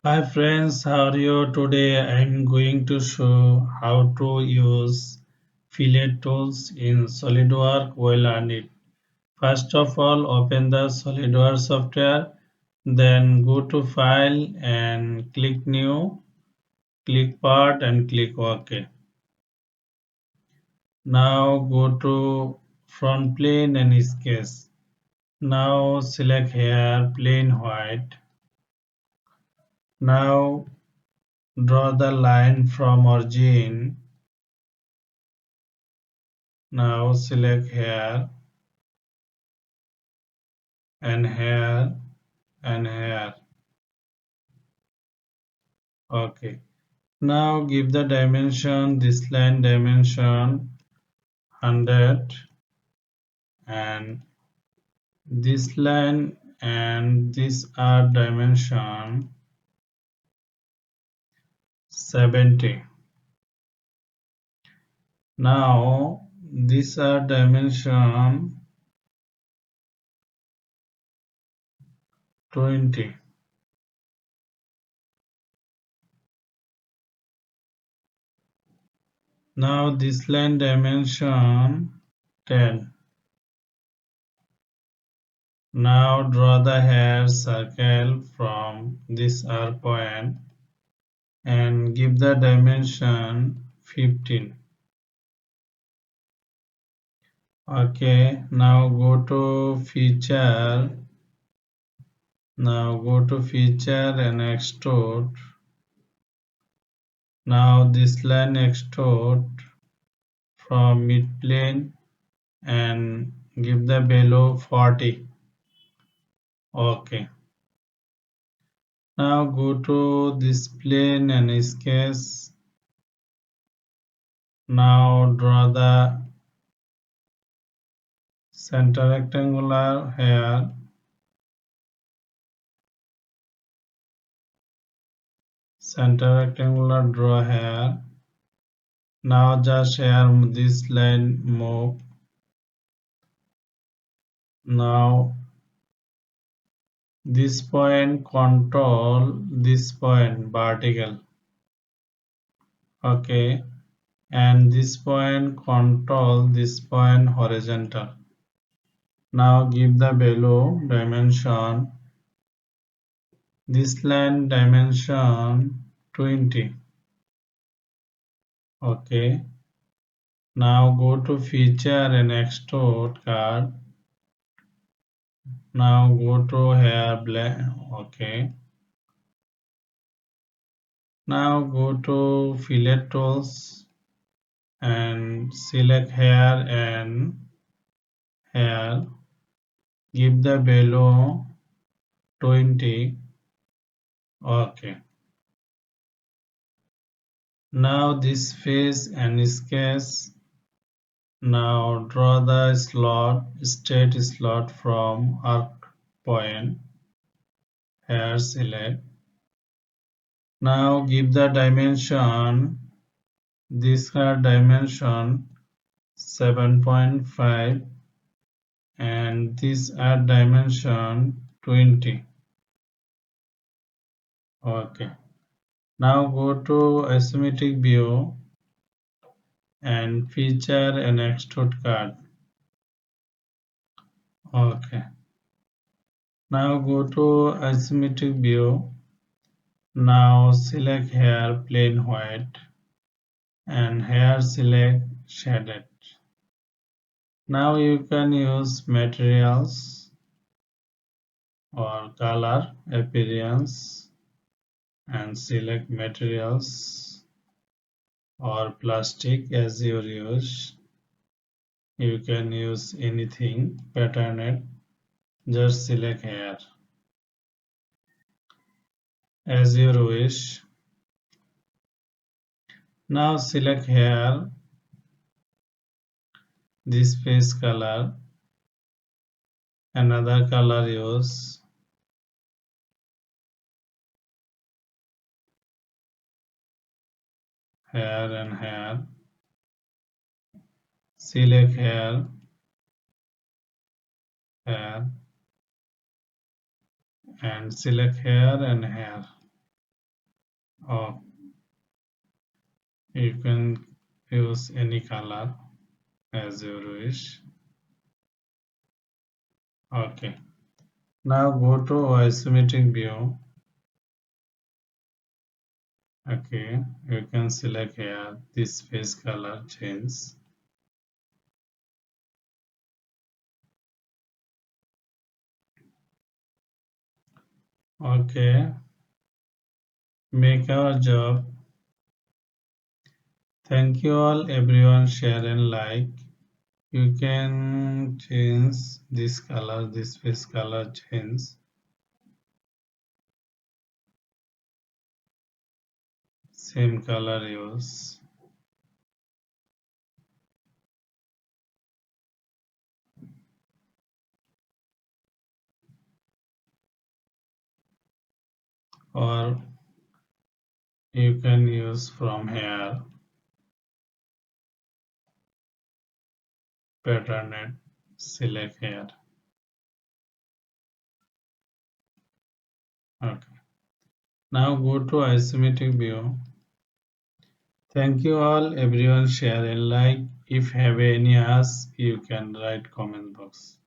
Hi friends, how are you? Today I'm going to show how to use Fillet tools in SolidWorks while on it. First of all, open the SolidWorks software, then go to File and click New, click Part and click OK. Now go to Front Plane and Sketch. Now select here Plain White. Now draw the line from origin. Now select here and here and here. Okay. Now give the dimension, this line dimension 100 and this line and this are dimension 70. Now these are dimension 20. Now this line dimension 10. Now draw the hair circle from this R point and give the dimension 15. Okay, now go to feature. Now go to feature and extrude. Now this line extrude from mid plane and give the below 40. Okay. Now go to this plane and sketch. Now draw the center rectangular here. Center rectangular draw here. Now just here this line move. Now this point control this point vertical. Okay, and this point control this point horizontal. Now give the below dimension. This line dimension 20. Okay. Now go to feature and extrude card. Now go to hair black. Okay. Now go to fillet tools and select hair and hair. Give the below 20. Okay. Now this face and sketch. Now draw the slot, straight slot from arc point. Hair select. Now give the dimension. These are dimension 7.5 and these are dimension 20. Okay. Now go to isometric view and feature an extrude card. Okay. Now go to isometric view. Now select here plain white and here select shaded. Now you can use materials or color appearance and select materials or plastic as your use. You can use anything pattern it. Just select here as your wish. Now select here this face color, another color use. Here and here. Select here, here and select here and here. or you can use any color as you wish. Okay. Now go to isometric view. Okay, you can select here this face color change. Okay, make our job. Thank you all everyone, share and like. You can change this color, this face color change. Same color use. Or you can use from here pattern it, select here. Okay. Now go to isometric view. Thank you all everyone, share and like. If have any ask you can write comment box.